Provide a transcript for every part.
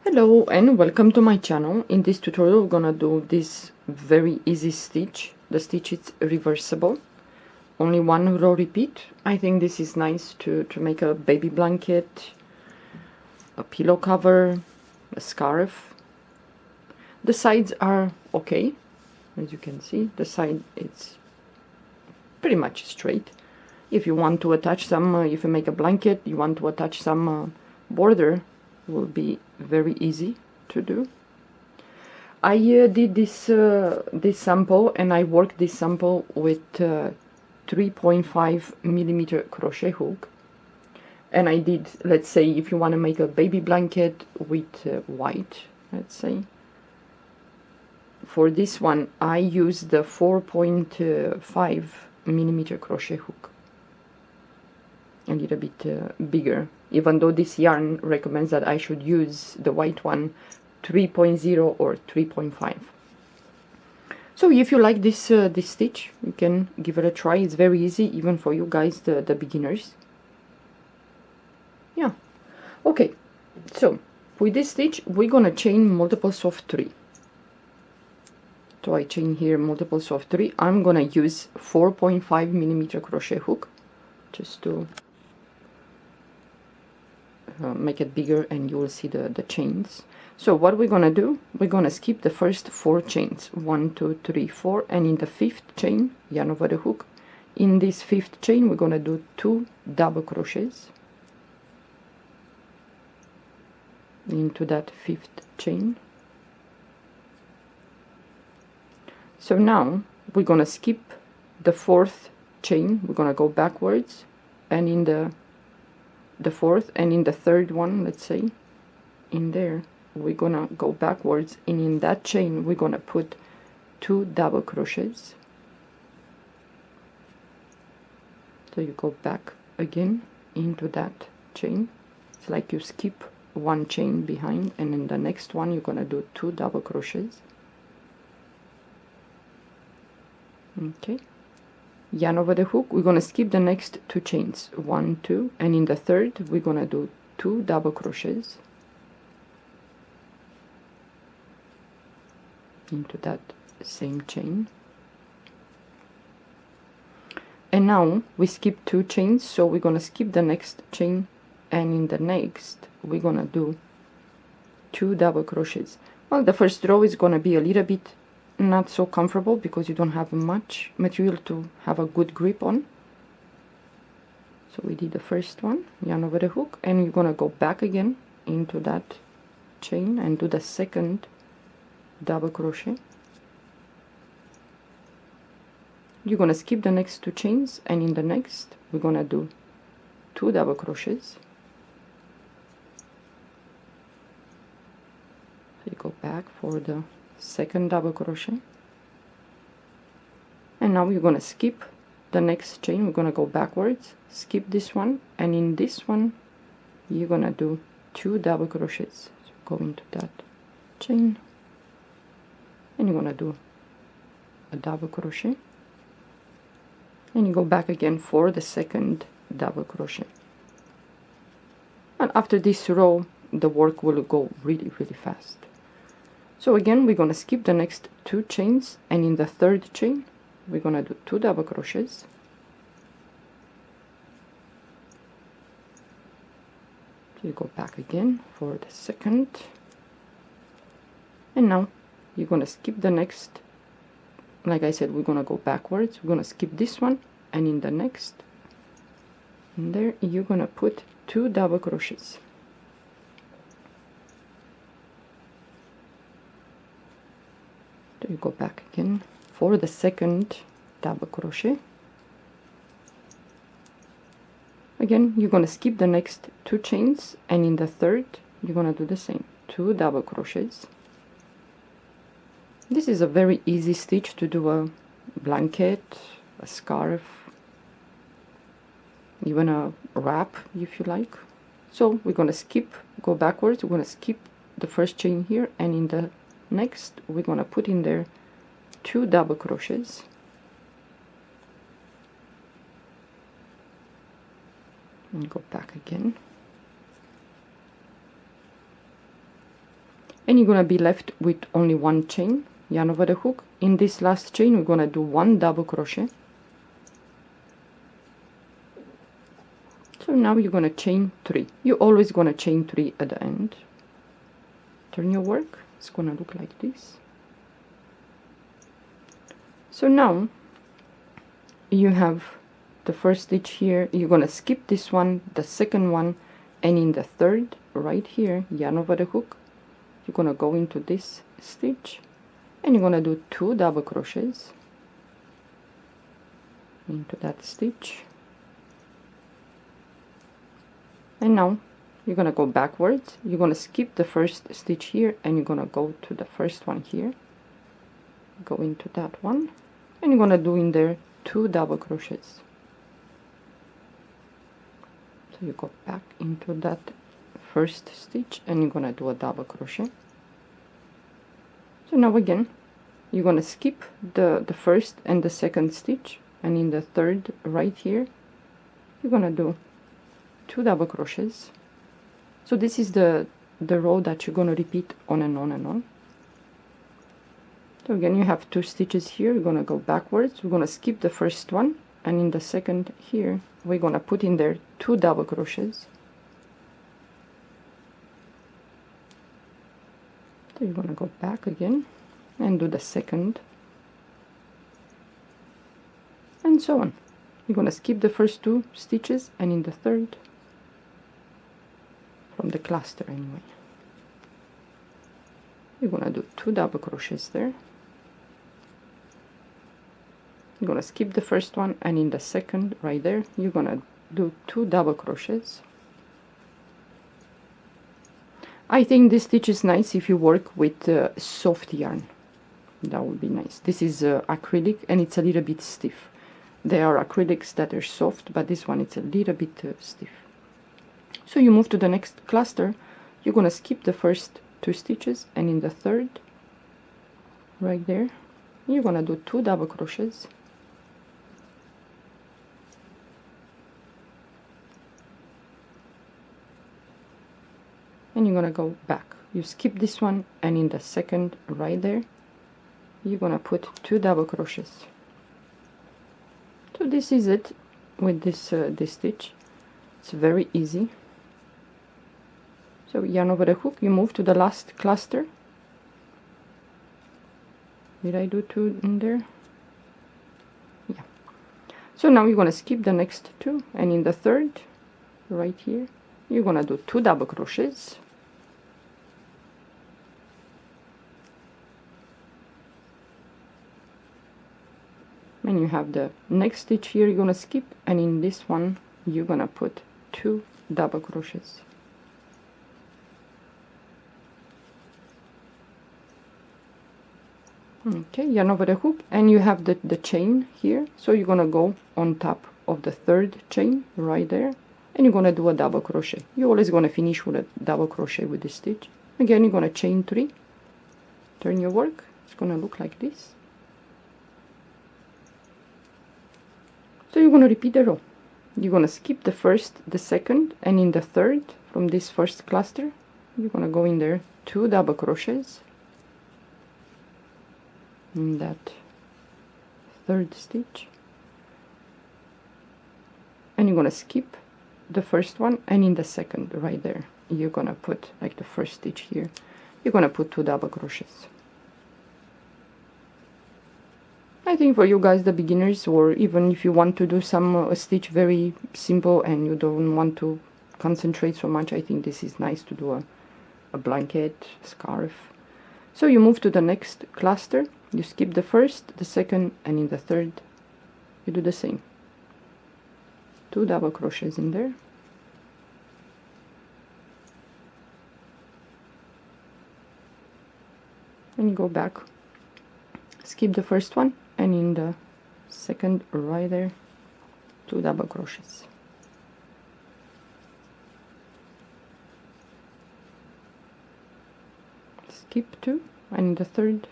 Hello and welcome to my channel. In this tutorial we're gonna do this very easy stitch. The stitch is reversible, only one row repeat. I think this is nice to make a baby blanket, a pillow cover, a scarf. The sides are okay, as you can see. The side it's pretty much straight. If you want to attach some, if you make a blanket, you want to attach some border, will be very easy to do. I did this sample, and I worked this sample with 3.5 millimeter crochet hook, and I did, let's say, if you want to make a baby blanket with white, let's say, for this one I used the 4.5 millimeter crochet hook, a little bit bigger, even though this yarn recommends that I should use the white one 3.0 or 3.5. So if you like this this stitch, you can give it a try. It's very easy, even for you guys, the beginners. Yeah, okay. So with this stitch we're gonna chain multiples of 3. So I chain here multiples of 3. I'm gonna use 4.5 millimeter crochet hook just to make it bigger, and you will see the chains. So what we're gonna do, we're gonna skip the first 4 chains, 1 2 3 4, and in the 5th chain, yarn over the hook, in this 5th chain we're gonna do 2 double crochets into that 5th chain. So now we're gonna skip the 4th chain, we're gonna go backwards, and in the 4th, and in the 3rd one, let's say, in there we're gonna go backwards, and in that chain we're gonna put 2 double crochets. So you go back again into that chain. It's like you skip one chain behind, and in the next one you're gonna do 2 double crochets. Okay, yarn over the hook, we're gonna skip the next 2 chains, 1 2, and in the 3rd we're gonna do 2 double crochets into that same chain. And now we skip 2 chains, so we're gonna skip the next chain, and in the next we're gonna do 2 double crochets. Well, the first row is gonna be a little bit not so comfortable because you don't have much material to have a good grip on. So we did the first one, yarn over the hook, and you're gonna go back again into that chain and do the second double crochet. You're gonna skip the next 2 chains, and in the next we're gonna do 2 double crochets. So you go back for the second double crochet, and now you're gonna skip the next chain. We're gonna go backwards, skip this one, and in this one you're gonna do 2 double crochets. So go into that chain, and you're gonna do a double crochet, and you go back again for the second double crochet. And after this row the work will go really fast. So again we're gonna skip the next 2 chains, and in the 3rd chain we're gonna do 2 double crochets. So you go back again for the second, and now you're gonna skip the next, like I said, we're gonna go backwards, we're gonna skip this one, and in the next, in there you're gonna put 2 double crochets. So you go back again for the second double crochet. Again you're gonna skip the next 2 chains, and in the 3rd you're gonna do the same, 2 double crochets. This is a very easy stitch to do a blanket, a scarf, even a wrap if you like. So we're gonna skip, go backwards, we're gonna skip the first chain here, and in the next we're gonna put in there 2 double crochets. And go back again. and you're gonna be left with only one chain, yarn over the hook. In this last chain we're gonna do 1 double crochet. So now you're gonna chain 3. You're always gonna chain 3 at the end. Turn your work, it's gonna look like this. So now you have the first stitch here, you're gonna skip this one, the second one, and in the third right here, yarn over the hook, you're gonna go into this stitch and you're gonna do 2 double crochets into that stitch, and now you're gonna go backwards. You're gonna skip the first stitch here and you're gonna go to the first one here, go into that one, and you're gonna do in there 2 double crochets. So you go back into that first stitch and you're gonna do a double crochet. So now again you're gonna skip the first and the second stitch, and in the third right here you're gonna do 2 double crochets. So this is the row that you're gonna repeat on and on and on. So again you have 2 stitches here, you're gonna go backwards, we're gonna skip the first one, and in the second here we're gonna put in there 2 double crochets. So you're gonna go back again and do the second, and so on. You're gonna skip the first 2 stitches, and in the third, from the cluster anyway, you're gonna do 2 double crochets there. You're gonna skip the first one, and in the second right there you're gonna do 2 double crochets. I think this stitch is nice if you work with soft yarn. That would be nice. This is acrylic and it's a little bit stiff. There are acrylics that are soft, but this one it's a little bit stiff. So you move to the next cluster. You're gonna skip the first 2 stitches, and in the third right there you're gonna do 2 double crochets. And you're gonna go back. You skip this one, and in the second right there you're gonna put 2 double crochets. So this is it with this stitch. It's very easy. So yarn over the hook, you move to the last cluster. Did I do 2 in there? Yeah. So now you're gonna skip the next 2, and in the third right here you're gonna do 2 double crochets. And you have the next stitch here, you're gonna skip, and in this one you're gonna put 2 double crochets. Okay, yarn over the hook, and you have the chain here, so you're gonna go on top of the third chain right there, and you're gonna do a double crochet. You're always gonna finish with a double crochet with this stitch. Again you're gonna chain 3, turn your work, it's gonna look like this. So you're going to repeat the row. You're going to skip the first, the second, and in the third from this first cluster you're going to go in there 2 double crochets in that third stitch, and you're going to skip the first one, and in the second right there you're going to put, like the first stitch here, you're going to put 2 double crochets. I think for you guys, the beginners, or even if you want to do some stitch very simple and you don't want to concentrate so much, I think this is nice to do a blanket, scarf. So you move to the next cluster, you skip the first, the second, and in the third you do the same. 2 double crochets in there. And you go back, skip the first one, and in the second right there 2 double crochets. Skip 2, and in the third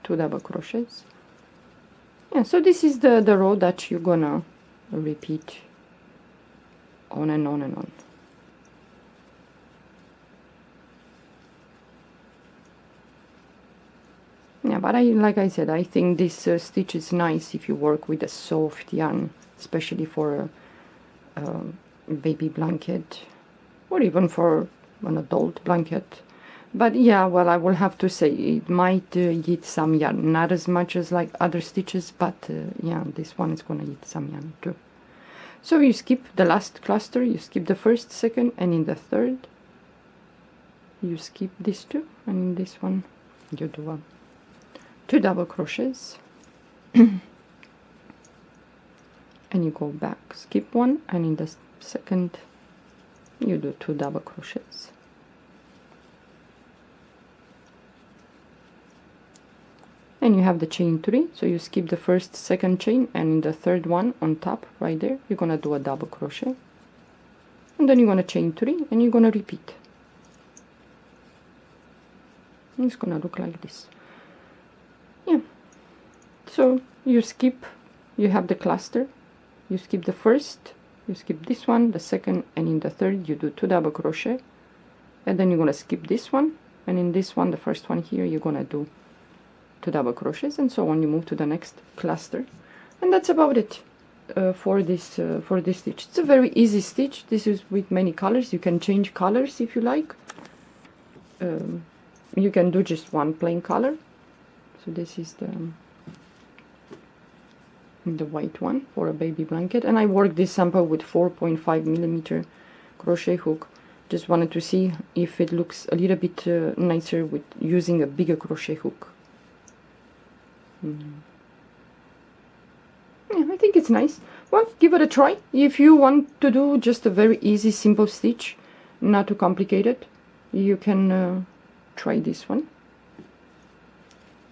2 double crochets. Yeah, so this is the row that you're gonna repeat on and on and on. Yeah, but like I said, I think this stitch is nice if you work with a soft yarn, especially for a baby blanket or even for an adult blanket. But yeah, well, I will have to say it might eat some yarn, not as much as like other stitches, but yeah, this one is gonna eat some yarn too. So you skip the last cluster, you skip the first, second, and in the third you skip these two, and in this one you do 2 double crochets and you go back, skip one, and in the second you do 2 double crochets. And you have the chain 3, so you skip the first, second chain, and in the third one on top right there you're gonna do a double crochet, and then you're gonna chain 3 and you're gonna repeat. And it's gonna look like this. Yeah, so you skip, you have the cluster, you skip the first, you skip this one, the second, and in the third you do 2 double crochet, and then you're gonna skip this one, and in this one, the first one here, you're gonna do 2 double crochets, and so on. You move to the next cluster, and that's about it for this stitch. It's a very easy stitch. This is with many colors. You can change colors if you like. You can do just one plain color. So this is the white one for a baby blanket, and I worked this sample with 4.5 millimeter crochet hook. Just wanted to see if it looks a little bit nicer with using a bigger crochet hook. Yeah, I think it's nice. Well, give it a try. If you want to do just a very easy, simple stitch, not too complicated, you can try this one.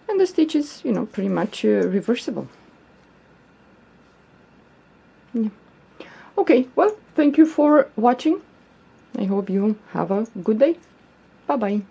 And the stitch is, you know, pretty much reversible. Yeah. Okay, well, thank you for watching. I hope you have a good day. Bye-bye.